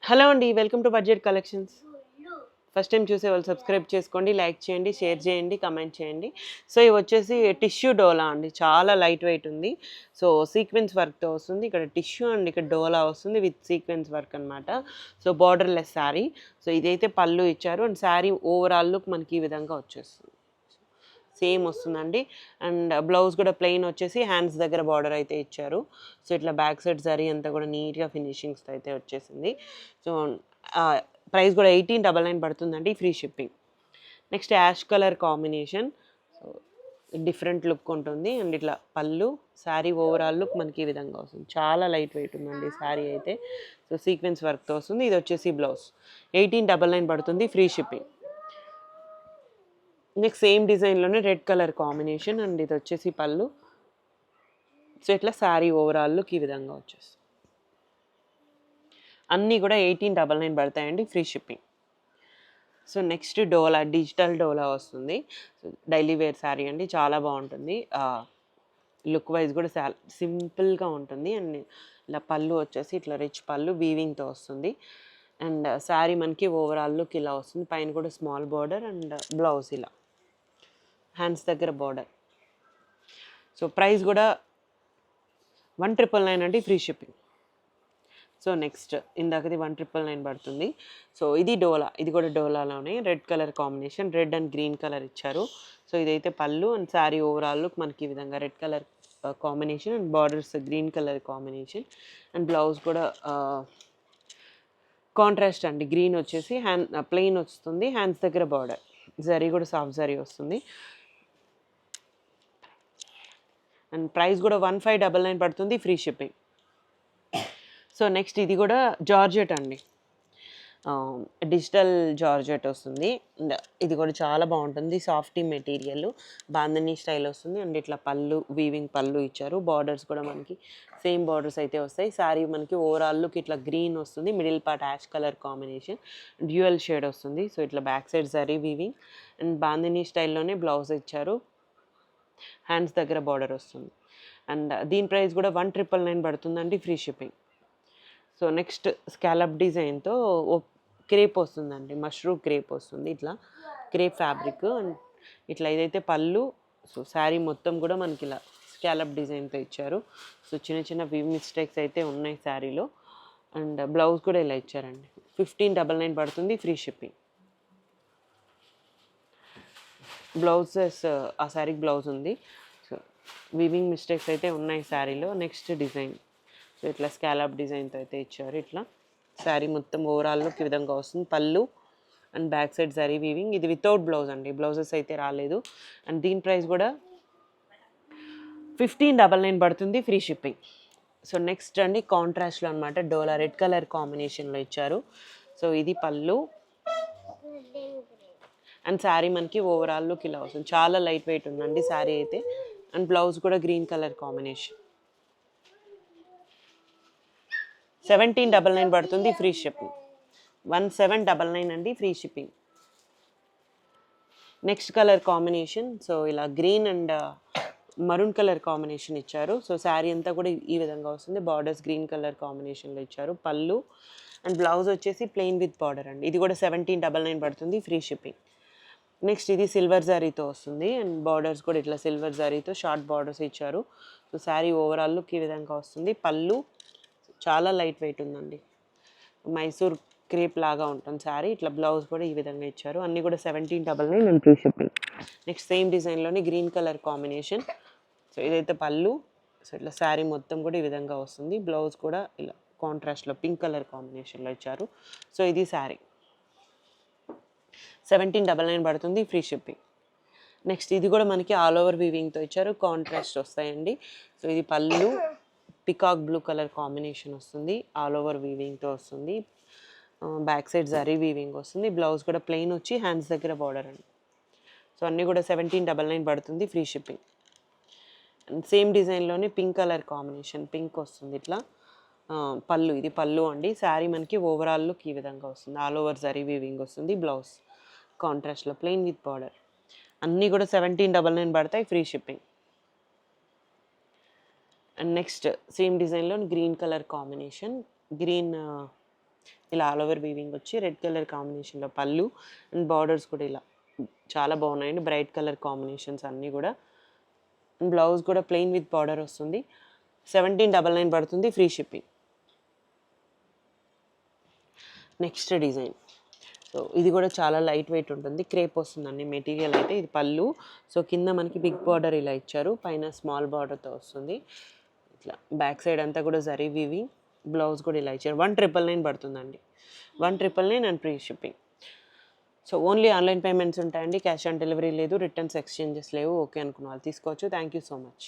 Hello అండి, welcome to budget collections. First time చూసే వాళ్ళు సబ్స్క్రైబ్ చేసుకోండి, లైక్ చేయండి, షేర్ చేయండి, కమెంట్ చేయండి. సో ఇవి వచ్చేసి టిష్యూ డోలా అండి, చాలా లైట్ వెయిట్ ఉంది. సో సీక్వెన్స్ వర్క్తో వస్తుంది. ఇక్కడ టిష్యూ అండ్ ఇక్కడ డోలా వస్తుంది విత్ సీక్వెన్స్ వర్క్ అనమాట. So borderless sari. సో ఇదైతే పళ్ళు ఇచ్చారు అండ్ శారీ ఓవరాల్ లుక్ మనకి ఈ విధంగా వచ్చేస్తుంది. సేమ్ వస్తుందండి. అండ్ బ్లౌజ్ కూడా ప్లెయిన్ వచ్చేసి హ్యాండ్స్ దగ్గర బార్డర్ అయితే ఇచ్చారు. సో ఇట్లా బ్యాక్ సైడ్ జరీ అంతా కూడా నీట్గా ఫినిషింగ్స్తో అయితే వచ్చేసింది. సో ప్రైస్ కూడా 1899 పడుతుందండి, free shipping. Next ash colour combination. So different look ఉంటుంది అండ్ ఇట్లా పళ్ళు, శారీ ఓవరాల్ లుక్ మనకి ఈ విధంగా వస్తుంది. చాలా లైట్ వెయిట్ ఉందండి శారీ అయితే. సో సీక్వెన్స్ వర్క్తో వస్తుంది. ఇది వచ్చేసి బ్లౌజ్ 1899 పడుతుంది, ఫ్రీ షిప్పింగ్. నెక్స్ట్ సేమ్ డిజైన్లోనే రెడ్ కలర్ కాంబినేషన్ అండ్ ఇది వచ్చేసి పళ్ళు. సో ఇట్లా శారీ ఓవరాల్ లుక్ ఈ విధంగా వచ్చేస్తుంది. అన్నీ కూడా 1899 పడతాయండి, ఫ్రీ షిప్పింగ్. సో నెక్స్ట్ డోలా, డిజిటల్ డోలా వస్తుంది. సో డైలీ వేర్ శారీ అండి, చాలా బాగుంటుంది. లుక్ వైజ్ కూడా సింపుల్గా ఉంటుంది. అండ్ ఇలా పళ్ళు వచ్చేసి ఇట్లా రిచ్ పళ్ళు వీవింగ్తో వస్తుంది. అండ్ శారీ మనకి ఓవరాల్ లుక్ ఇలా వస్తుంది. పైన కూడా స్మాల్ బార్డర్ అండ్ బ్లౌజ్ ఇలా హ్యాండ్స్ దగ్గర బార్డర్. సో ప్రైస్ కూడా 1999 అండి, ఫ్రీ షిప్పింగ్. సో నెక్స్ట్ ఇందాకది 1999 పడుతుంది. సో ఇది డోలా, ఇది కూడా డోలాలోనే red colour combination, red and green colour ఇచ్చారు. సో ఇదైతే pallu and sari overall look మనకి ఈ విధంగా red colour combination and borders green colour combination. And blouse కూడా కాంట్రాస్ట్ అండి, గ్రీన్ వచ్చేసి ప్లెయిన్ వస్తుంది, హ్యాండ్స్ దగ్గర బార్డర్, జరీ కూడా సాఫ్ట్ జరీ వస్తుంది. అండ్ ప్రైస్ కూడా 1599 పడుతుంది, ఫ్రీ షిప్పింగ్. సో నెక్స్ట్ ఇది కూడా జార్జెట్ అండి, డిజిటల్ జార్జెట్ వస్తుంది. అండ్ ఇది కూడా చాలా బాగుంటుంది, సాఫ్టీ మెటీరియల్, బాందని స్టైల్ వస్తుంది. అండ్ ఇట్లా పళ్ళు వీవింగ్ పళ్ళు ఇచ్చారు. బార్డర్స్ కూడా మనకి సేమ్ బార్డర్స్ అయితే వస్తాయి. శారీ మనకి ఓవరాల్ లుక్ ఇట్లా గ్రీన్ వస్తుంది, middle part ash colour combination, dual shade వస్తుంది. సో ఇట్లా back side zari weaving and bandhani స్టైల్లోనే బ్లౌజ్ ఇచ్చారు, హ్యాండ్స్ దగ్గర బార్డర్ వస్తుంది. అండ్ దీని ప్రైస్ కూడా 1999 పడుతుందండి, free shipping. So next scallop డిజైన్తో క్రేప్ వస్తుందండి, మష్రూమ్ క్రేప్ వస్తుంది, ఇట్లా క్రేప్ ఫ్యాబ్రిక్. అండ్ ఇట్లా ఇదైతే పళ్ళు. సో శారీ మొత్తం కూడా మనకి ఇలా స్కాలప్ డిజైన్తో ఇచ్చారు. సో చిన్న చిన్న మిస్టేక్స్ అయితే ఉన్నాయి శారీలో. అండ్ బ్లౌజ్ కూడా ఇలా ఇచ్చారండి. 1599 పడుతుంది, ఫ్రీ షిప్పింగ్. బ్లౌజెస్ ఆ శారీకి బ్లౌజ్ ఉంది. సో వీవింగ్ మిస్టేక్స్ అయితే ఉన్నాయి శారీలో. నెక్స్ట్ డిజైన్, సో ఇట్లా స్కాలప్ డిజైన్తో అయితే ఇచ్చారు. ఇట్లా శారీ మొత్తం ఓవరాల్ లుక్ ఈ విధంగా వస్తుంది. పళ్ళు and back side zari weaving. ఇది వితౌట్ బ్లౌజ్ అండి, బ్లౌజెస్ అయితే రాలేదు. అండ్ దీని ప్రైస్ కూడా 1599 పడుతుంది, ఫ్రీ షిప్పింగ్. సో నెక్స్ట్ అండి కాంట్రాస్ట్లో అనమాట, డోలా రెడ్ కలర్ కాంబినేషన్లో ఇచ్చారు. సో ఇది పళ్ళు అండ్ శారీ మనకి ఓవరాల్ లుక్ ఇలా వస్తుంది. చాలా లైట్ వెయిట్ ఉందండి శారీ అయితే. అండ్ బ్లౌజ్ కూడా గ్రీన్ కలర్ కాంబినేషన్. 1799 పడుతుంది, ఫ్రీ షిప్పింగ్. 1799 అండి, free shipping. Next colour combination, so ఇలా green and maroon colour combination ఇచ్చారు. సో శారీ అంతా కూడా ఈ విధంగా వస్తుంది. బార్డర్స్ గ్రీన్ కలర్ కాంబినేషన్లో ఇచ్చారు. పళ్ళు అండ్ బ్లౌజ్ వచ్చేసి ప్లెయిన్ విత్ బార్డర్ అండి. ఇది కూడా 1799 పడుతుంది, ఫ్రీ షిప్పింగ్. నెక్స్ట్ ఇది సిల్వర్ జరీతో వస్తుంది అండ్ బార్డర్స్ కూడా ఇట్లా సిల్వర్ జరీతో షార్ట్ బార్డర్స్ ఇచ్చారు. సో శారీ ఓవరాల్ లుక్ ఈ విధంగా వస్తుంది. పళ్ళు చాలా లైట్ వెయిట్ ఉందండి, మైసూర్ క్రేప్ లాగా ఉంటుంది శారీ. ఇట్లా బ్లౌజ్ కూడా ఈ విధంగా ఇచ్చారు. అన్నీ కూడా 1799 and free shipping. Next same డిజైన్లోని గ్రీన్ కలర్ కాంబినేషన్. సో ఇదైతే పళ్ళు. సో ఇట్లా శారీ మొత్తం కూడా ఈ విధంగా వస్తుంది. బ్లౌజ్ కూడా ఇలా కాంట్రాస్ట్లో పింక్ కలర్ కాంబినేషన్లో ఇచ్చారు. సో ఇది శారీ 1799 పడుతుంది, ఫ్రీ షిప్పింగ్. నెక్స్ట్ ఇది కూడా మనకి ఆల్ ఓవర్ వీవింగ్తో ఇచ్చారు, కాంట్రాస్ట్ వస్తాయండి. సో ఇది pallu peacock blue colour combination వస్తుంది, ఆల్ ఓవర్ వీవింగ్తో వస్తుంది. బ్యాక్ సైడ్ జరీ వీవింగ్ వస్తుంది. బ్లౌజ్ కూడా ప్లెయిన్ వచ్చి హ్యాండ్స్ దగ్గర బార్డర్ అండి. సో అన్నీ కూడా 1799 పడుతుంది, ఫ్రీ షిప్పింగ్. అండ్ సేమ్ డిజైన్లోనే పింక్ కలర్ కాంబినేషన్, పింక్ వస్తుంది ఇట్లా. పళ్ళు, ఇది పళ్ళు అండి. శారీ మనకి ఓవరాల్ లుక్ ఈ విధంగా వస్తుంది. ఆల్ ఓవర్ జరీ వీవింగ్ వస్తుంది. బ్లౌజ్ కాంట్రాస్ట్లో ప్లెయిన్ విత్ బార్డర్. అన్నీ కూడా 1799 పడతాయి, free shipping. And next same డిజైన్లో గ్రీన్ కలర్ కాంబినేషన్, గ్రీన్ ఇలా ఆల్ ఓవర్ వీవింగ్ వచ్చి రెడ్ కలర్ కాంబినేషన్లో పళ్ళు అండ్ బార్డర్స్ కూడా ఇలా చాలా బాగున్నాయండి, బ్రైట్ కలర్ కాంబినేషన్స్ అన్నీ కూడా. బ్లౌజ్ కూడా ప్లెయిన్ విత్ బార్డర్ వస్తుంది. 1799 పడుతుంది, free shipping. Next design, so ఇది కూడా చాలా లైట్ వెయిట్ ఉంటుంది, క్రేప్ వస్తుందండి మెటీరియల్ అయితే. ఇది పళ్ళు, సో కింద మనకి బిగ్ బార్డర్ ఇలా ఇచ్చారు, పైన స్మాల్ బార్డర్తో వస్తుంది. ఇట్లా బ్యాక్ సైడ్ అంతా కూడా జరీ వీవింగ్, బ్లౌజ్ కూడా ఇలా ఇచ్చారు. 1999 పడుతుందండి, 1999 and free shipping. So only online payments ఉంటాయండి, క్యాష్ ఆన్ డెలివరీ లేదు, రిటర్న్స్ ఎక్స్చేంజెస్ లేవు. ఓకే అనుకున్న వాళ్ళు తీసుకోవచ్చు. Thank you so much.